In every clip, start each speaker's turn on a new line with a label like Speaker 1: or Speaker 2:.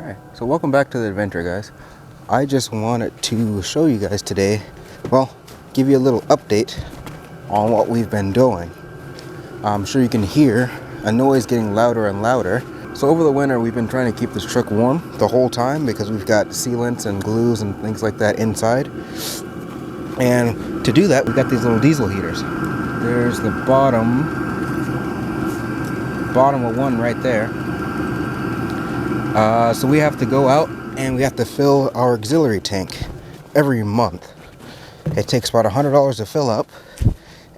Speaker 1: Alright, so welcome back to the adventure, guys. I just wanted to show you guys today, well, give you a little update on what we've been doing. I'm sure you can hear a noise getting louder and louder. So over the winter, we've been trying to keep this truck warm the whole time because we've got sealants and glues and things like that inside. And to do that, we've got these little diesel heaters. There's the bottom of one right there. So we have to go out and we have to fill our auxiliary tank every month. It takes about $100 to fill up,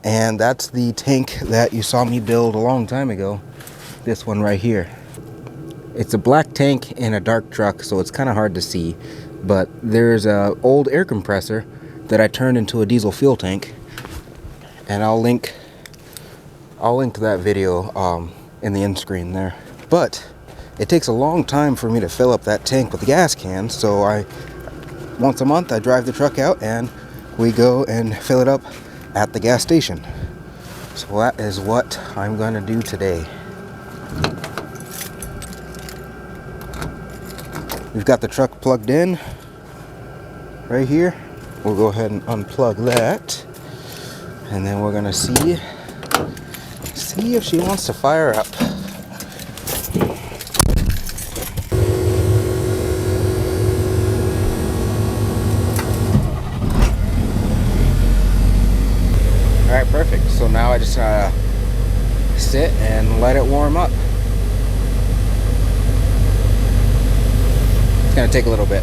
Speaker 1: and that's the tank that you saw me build a long time ago. This one right here. It's a black tank in a dark truck, so it's kind of hard to see, but there's a old air compressor that I turned into a diesel fuel tank, and I'll link to that video in the end screen there. But it takes a long time for me to fill up that tank with gas cans, so once a month I drive the truck out and we go and fill it up at the gas station. So that is what I'm going to do today. We've got the truck plugged in right here. We'll go ahead and unplug that, and then we're going to see if she wants to fire up. Alright, perfect. So now I just sit and let it warm up. It's going to take a little bit.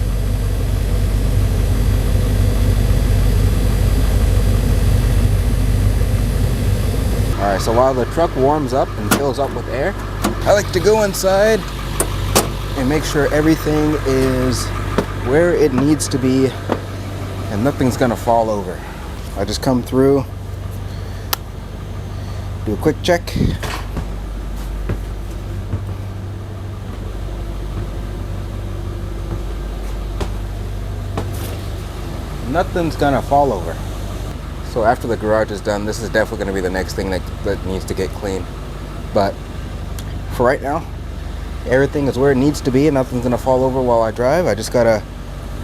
Speaker 1: Alright, so while the truck warms up and fills up with air, I like to go inside and make sure everything is where it needs to be and nothing's going to fall over. I just come through, do a quick check. Nothing's gonna fall over. So after the garage is done, this is definitely gonna be the next thing that needs to get cleaned. But for right now, everything is where it needs to be and nothing's gonna fall over while I drive. I just gotta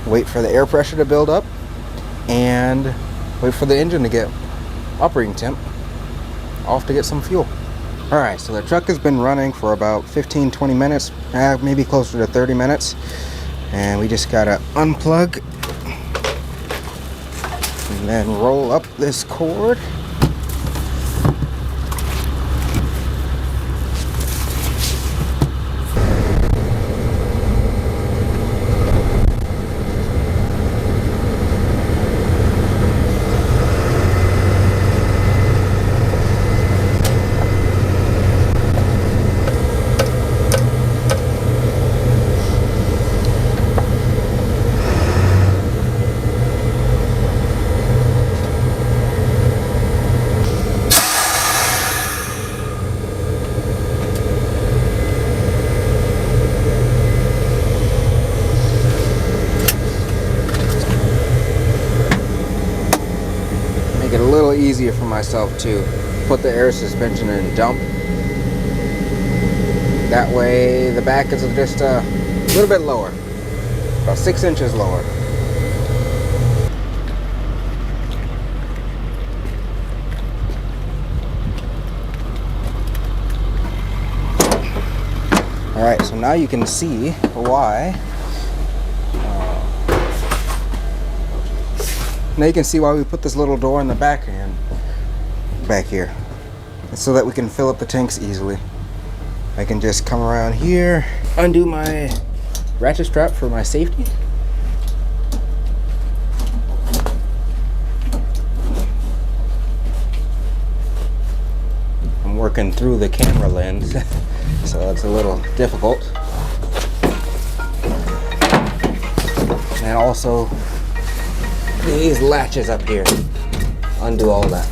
Speaker 1: wait for the air pressure to build up and wait for the engine to get operating temp. Off to get some fuel. Alright, so the truck has been running for about 15-20 minutes, maybe closer to 30 minutes, and we just gotta unplug and then roll up this cord. It a little easier for myself to put the air suspension in dump. That way the back is just a little bit lower, about 6 inches lower. Alright, so now you can see why now you can see why we put this little door in the back here. It's so that we can fill up the tanks easily. I can just come around here, undo my ratchet strap for my safety. I'm working through the camera lens, so it's a little difficult. And also these latches up here, undo all that.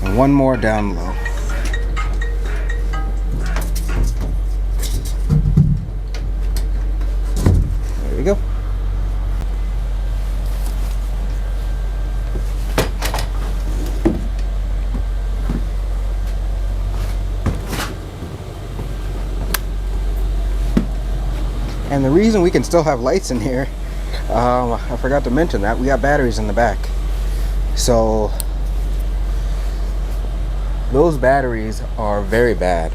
Speaker 1: And one more down low. There we go. And the reason we can still have lights in here, I forgot to mention that, we got batteries in the back. So those batteries are very bad.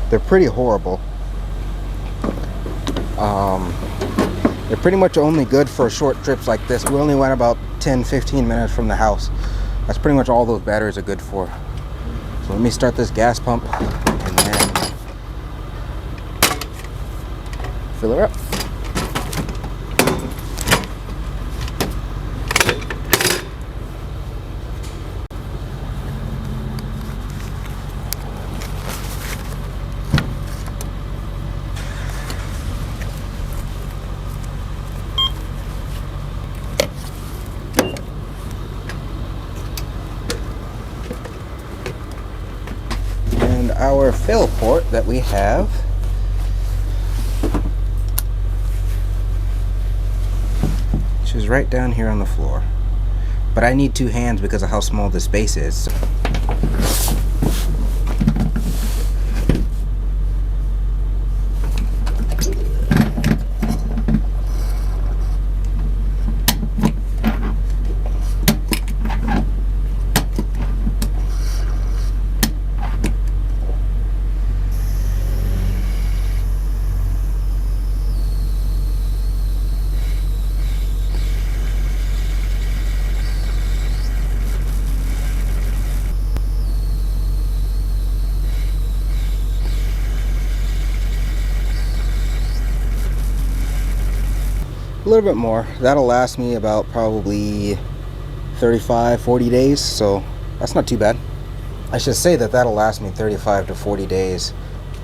Speaker 1: They're pretty horrible. They're pretty much only good for short trips like this. We only went about 10-15 minutes from the house. That's pretty much all those batteries are good for. So let me start this gas pump and then fill her up. And our fill port that we have is right down here on the floor, but I need two hands because of how small this space is. A little bit more. That'll last me about probably 35-40 days, so that's not too bad. I should say that that'll last me 35 to 40 days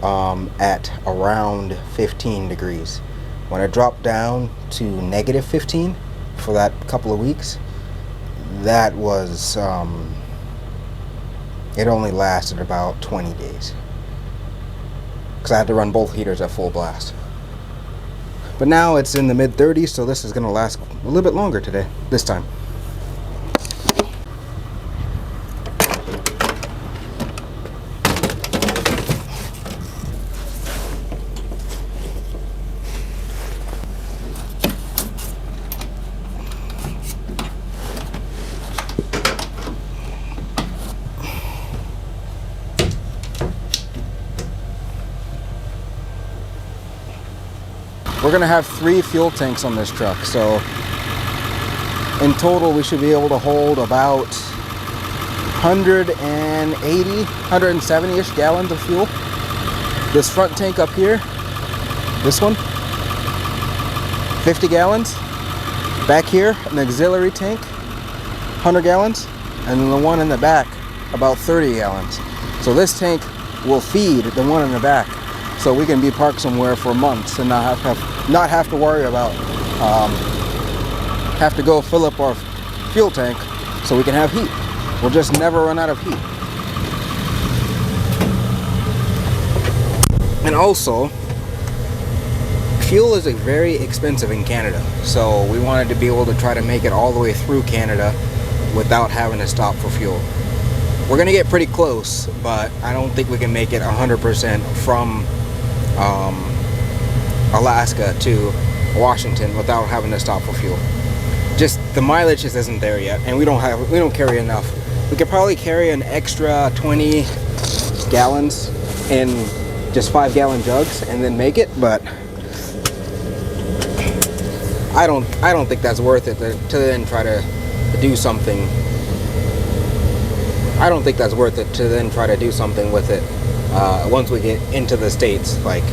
Speaker 1: at around 15 degrees. When I dropped down to negative 15 for that couple of weeks, that was it only lasted about 20 days because I had to run both heaters at full blast. But now it's in the mid-30s, so this is going to last a little bit longer today, this time. We're gonna have 3 fuel tanks on this truck, so in total we should be able to hold about 180, 170-ish gallons of fuel. This front tank up here, this one, 50 gallons. Back here, an auxiliary tank, 100 gallons, and then the one in the back, about 30 gallons. So this tank will feed the one in the back, so we can be parked somewhere for months and not have to worry about have to go fill up our fuel tank so we can have heat. We'll just never run out of heat. And also, fuel is very expensive in Canada, so we wanted to be able to try to make it all the way through Canada without having to stop for fuel. We're gonna get pretty close, but I don't think we can make it 100% from Alaska to Washington without having to stop for fuel. Just the mileage just isn't there yet, and we don't carry enough. We could probably carry an extra 20 gallons in just 5-gallon jugs and then make it, but I don't think that's worth it to then try to do something. I don't think that's worth it to then try to do something with it once we get into the States. Like,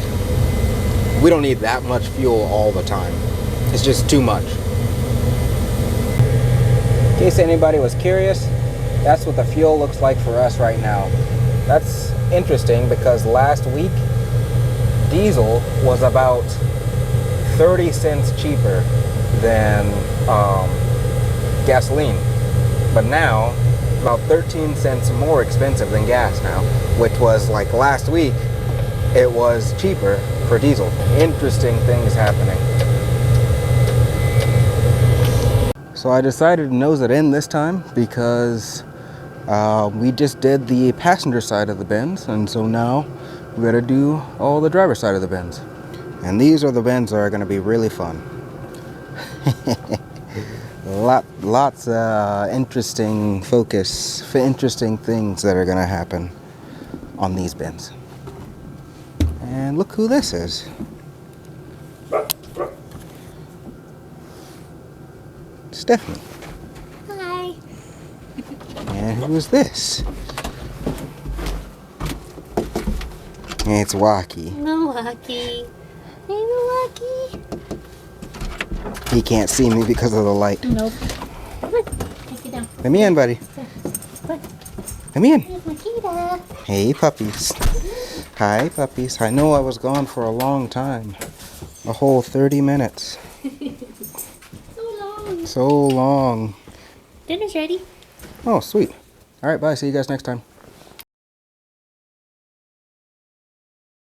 Speaker 1: we don't need that much fuel all the time. It's just too much. In case anybody was curious, that's what the fuel looks like for us right now. That's interesting because last week diesel was about 30 cents cheaper than gasoline, but now about 13 cents more expensive than gas now, which was like last week it was cheaper for diesel. Interesting things happening. So I decided to nose it in this time because we just did the passenger side of the bends, and so now we gotta do all the driver side of the bends. And these are the bends that are going to be really fun. Lots of interesting interesting things that are going to happen on these bends. And look who this is. Stephanie.
Speaker 2: Hi.
Speaker 1: And who is this? It's Wacky.
Speaker 2: Milwaukee. Hey, Milwaukee.
Speaker 1: He can't see me because of the light.
Speaker 2: Nope. Come on. Take it down.
Speaker 1: Come in, buddy.
Speaker 2: Come on.
Speaker 1: Come in.
Speaker 2: Here's Makita.
Speaker 1: Hey, puppies. Hi, puppies. I know I was gone for a long time. A whole 30 minutes.
Speaker 2: So long.
Speaker 1: So long.
Speaker 2: Dinner's ready.
Speaker 1: Oh, sweet. All right, bye. See you guys next time.